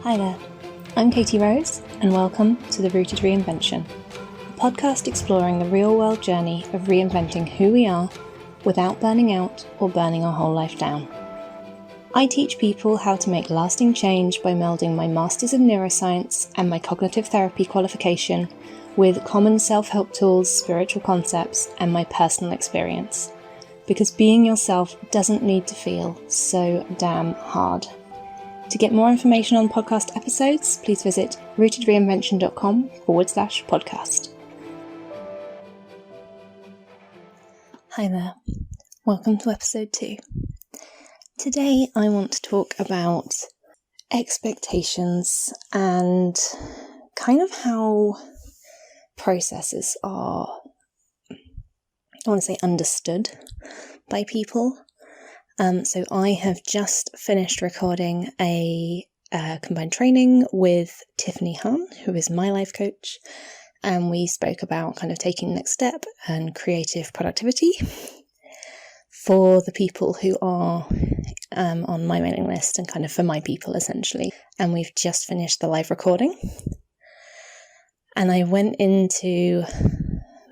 Hi there, I'm Katy Rose, and welcome to the Rooted Reinvention, a podcast exploring the real-world journey of reinventing who we are without burning out or burning our whole life down. I teach people how to make lasting change by melding my Masters of Neuroscience and my Cognitive Therapy qualification with common self-help tools, spiritual concepts, and my personal experience. Because being yourself doesn't need to feel so damn hard. To get more information on podcast episodes, please visit rootedreinvention.com/podcast. Hi there, welcome to episode 2. Today I want to talk about expectations and kind of how processes are, I want to say, understood by people. So I have just finished recording a combined training with Tiffany Hahn, who is my life coach, and we spoke about kind of taking the next step and creative productivity for the people who are on my mailing list and kind of for my people essentially. And we've just finished the live recording, and I went into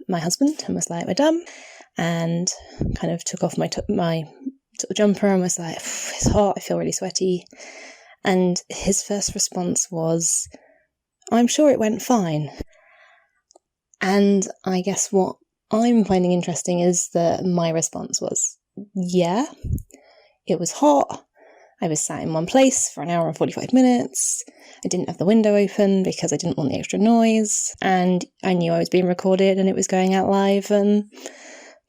my husband and was like, we're done, and kind of took off my jumper and was like, it's hot, I feel really sweaty. And his first response was, I'm sure it went fine. And I guess what I'm finding interesting is that my response was, yeah, it was hot. I was sat in one place for an hour and 45 minutes. I didn't have the window open because I didn't want the extra noise. And I knew I was being recorded and it was going out live, and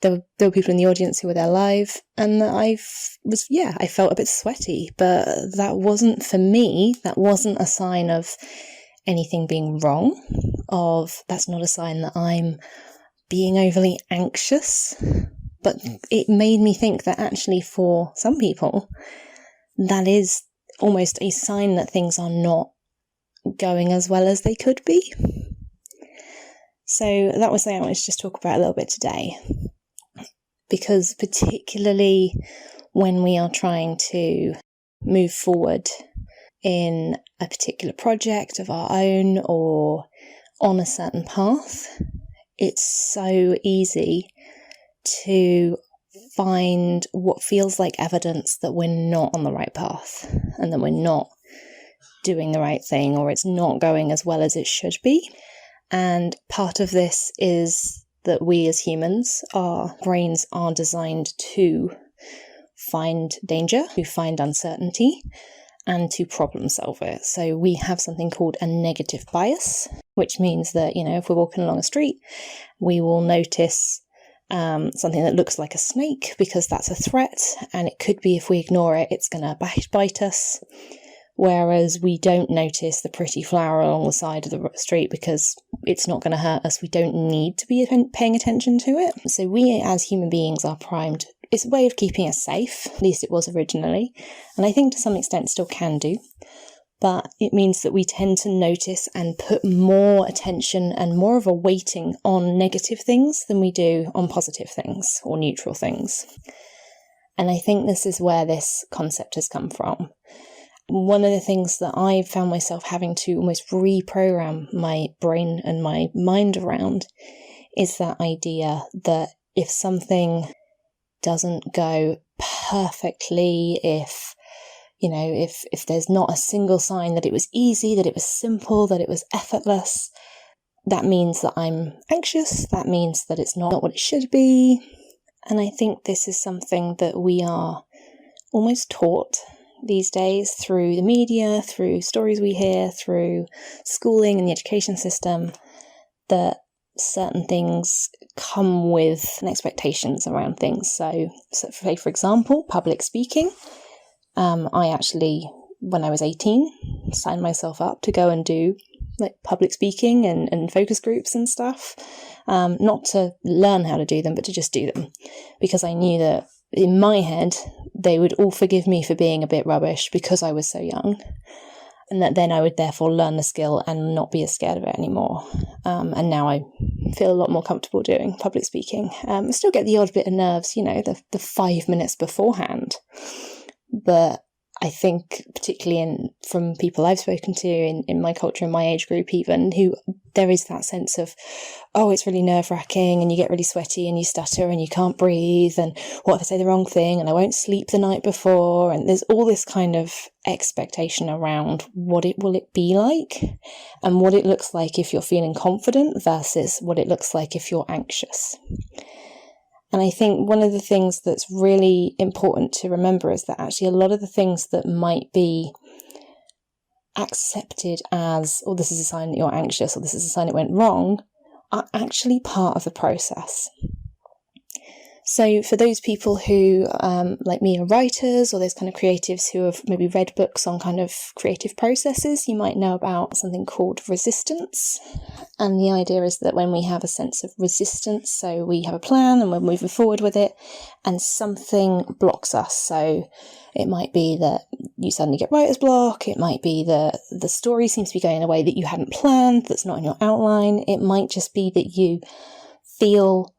there were people in the audience who were there live, and I felt a bit sweaty, but that wasn't, for me, that wasn't a sign of anything being wrong, that's not a sign that I'm being overly anxious, but it made me think that actually for some people, that is almost a sign that things are not going as well as they could be. So that was something I wanted to just talk about a little bit today. Because particularly when we are trying to move forward in a particular project of our own or on a certain path, it's so easy to find what feels like evidence that we're not on the right path and that we're not doing the right thing, or it's not going as well as it should be. And part of this is that we as humans, our brains are designed to find danger, to find uncertainty, and to problem solve it. So we have something called a negative bias, which means that, if we're walking along a street, we will notice something that looks like a snake because that's a threat, and it could be, if we ignore it, it's going to bite us. Whereas we don't notice the pretty flower along the side of the street because it's not going to hurt us. We don't need to be paying attention to it. So we as human beings are primed. It's a way of keeping us safe, at least it was originally. And I think to some extent still can do. But it means that we tend to notice and put more attention and more of a weighting on negative things than we do on positive things or neutral things. And I think this is where this concept has come from. One of the things that I found myself having to almost reprogram my brain and my mind around is that idea that if something doesn't go perfectly, if there's not a single sign that it was easy, that it was simple, that it was effortless, that means that I'm anxious, that means that it's not what it should be. And I think this is something that we are almost taught these days through the media, through stories we hear, through schooling and the education system, that certain things come with expectations around things. So for example, public speaking. I actually, when I was 18, signed myself up to go and do public speaking and focus groups and stuff, not to learn how to do them, but to just do them, because I knew that in my head, they would all forgive me for being a bit rubbish because I was so young, and that then I would therefore learn the skill and not be as scared of it anymore. And now I feel a lot more comfortable doing public speaking. I still get the odd bit of nerves, the 5 minutes beforehand, but I think particularly from people I've spoken to in my culture, in my age group even, who there is that sense of, oh, it's really nerve-wracking and you get really sweaty and you stutter and you can't breathe and what if I say the wrong thing and I won't sleep the night before, and there's all this kind of expectation around what it will be like and what it looks like if you're feeling confident versus what it looks like if you're anxious. And I think one of the things that's really important to remember is that actually a lot of the things that might be accepted as, oh, this is a sign that you're anxious, or this is a sign it went wrong, are actually part of the process. So for those people who, like me, are writers, or there's kind of creatives who have maybe read books on kind of creative processes, you might know about something called resistance. And the idea is that when we have a sense of resistance, so we have a plan and we're moving forward with it, and something blocks us. So it might be that you suddenly get writer's block. It might be that the story seems to be going in a way that you hadn't planned, that's not in your outline. It might just be that you feel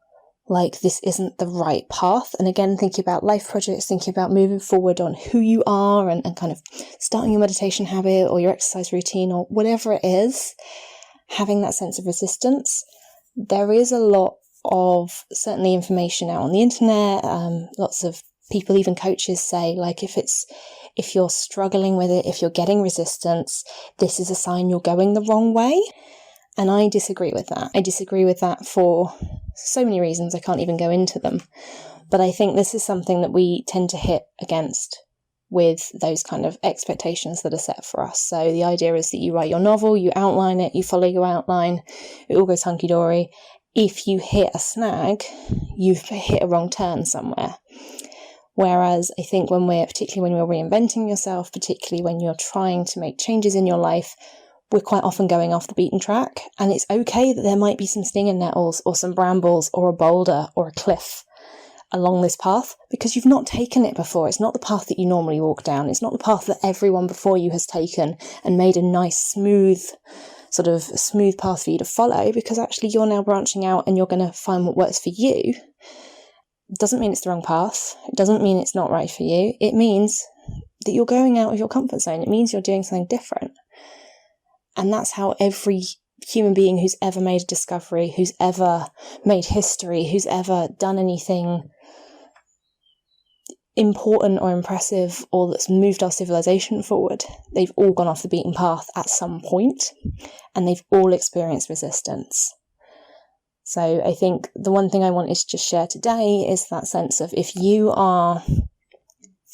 like this isn't the right path. And again, thinking about life projects, thinking about moving forward on who you are and kind of starting your meditation habit or your exercise routine or whatever it is, having that sense of resistance. There is a lot of certainly information out on the internet. Lots of people, even coaches, say like if you're struggling with it, if you're getting resistance, this is a sign you're going the wrong way. And I disagree with that. I disagree with that for so many reasons. I can't even go into them. But I think this is something that we tend to hit against with those kind of expectations that are set for us. So the idea is that you write your novel, you outline it, you follow your outline, it all goes hunky-dory. If you hit a snag, you've hit a wrong turn somewhere. Whereas I think particularly when you're reinventing yourself, particularly when you're trying to make changes in your life, we're quite often going off the beaten track, and it's okay that there might be some stinging nettles or some brambles or a boulder or a cliff along this path because you've not taken it before. It's not the path that you normally walk down. It's not the path that everyone before you has taken and made a nice, smooth path for you to follow, because actually you're now branching out and you're going to find what works for you. It doesn't mean it's the wrong path. It doesn't mean it's not right for you. It means that you're going out of your comfort zone. It means you're doing something different. And that's how every human being who's ever made a discovery, who's ever made history, who's ever done anything important or impressive or that's moved our civilization forward, they've all gone off the beaten path at some point, and they've all experienced resistance. So I think the one thing I wanted to just share today is that sense of, if you are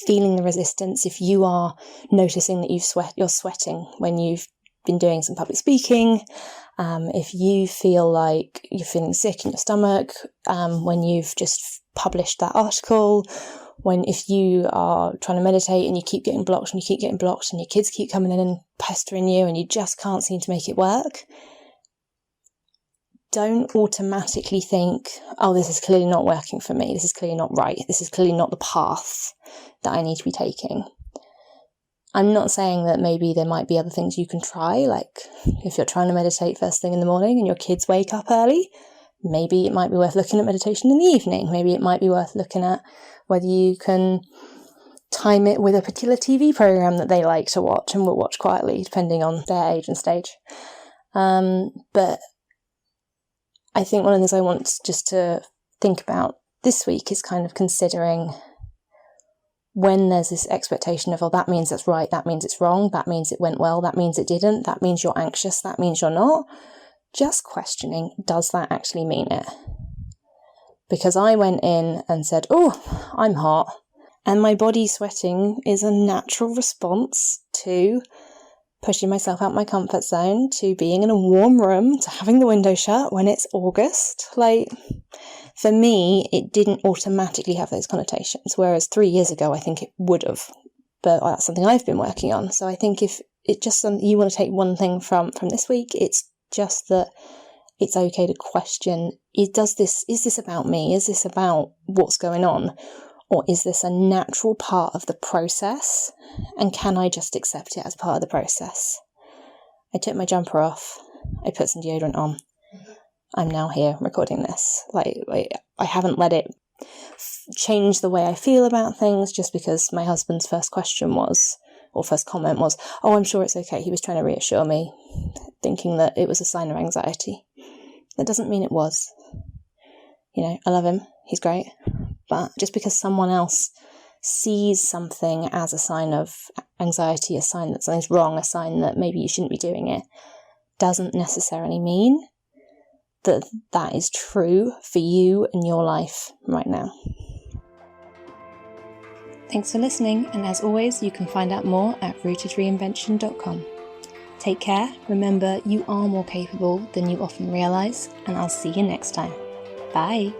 feeling the resistance, if you are noticing that you're sweating when you've been doing some public speaking, if you feel like you're feeling sick in your stomach, when you've just published that article, if you are trying to meditate and you keep getting blocked and your kids keep coming in and pestering you and you just can't seem to make it work, don't automatically think, oh, this is clearly not working for me, this is clearly not right, this is clearly not the path that I need to be taking. I'm not saying that maybe there might be other things you can try, like if you're trying to meditate first thing in the morning and your kids wake up early, maybe it might be worth looking at meditation in the evening. Maybe it might be worth looking at whether you can time it with a particular TV program that they like to watch and will watch quietly, depending on their age and stage. But I think one of the things I want just to think about this week is kind of considering when there's this expectation of, oh, that means that's right, that means it's wrong, that means it went well, that means it didn't, that means you're anxious, that means you're not. Just questioning, does that actually mean it? Because I went in and said, oh, I'm hot. And my body sweating is a natural response to pushing myself out my comfort zone, to being in a warm room, to having the window shut when it's August. Like, for me, it didn't automatically have those connotations, whereas 3 years ago, I think it would have. But that's something I've been working on. So I think if it just you want to take one thing from this week, it's just that it's okay to question, is this about me? Is this about what's going on? Or is this a natural part of the process? And can I just accept it as part of the process? I took my jumper off. I put some deodorant on. I'm now here recording this. I haven't let it change the way I feel about things just because my husband's first question was, or first comment was, "Oh, I'm sure it's okay. He was trying to reassure me," thinking that it was a sign of anxiety. That doesn't mean it was. I love him. He's great. But just because someone else sees something as a sign of anxiety, a sign that something's wrong, a sign that maybe you shouldn't be doing it, doesn't necessarily mean that that is true for you and your life right now. Thanks for listening, and as always, you can find out more at rootedreinvention.com. Take care, remember you are more capable than you often realise, and I'll see you next time. Bye!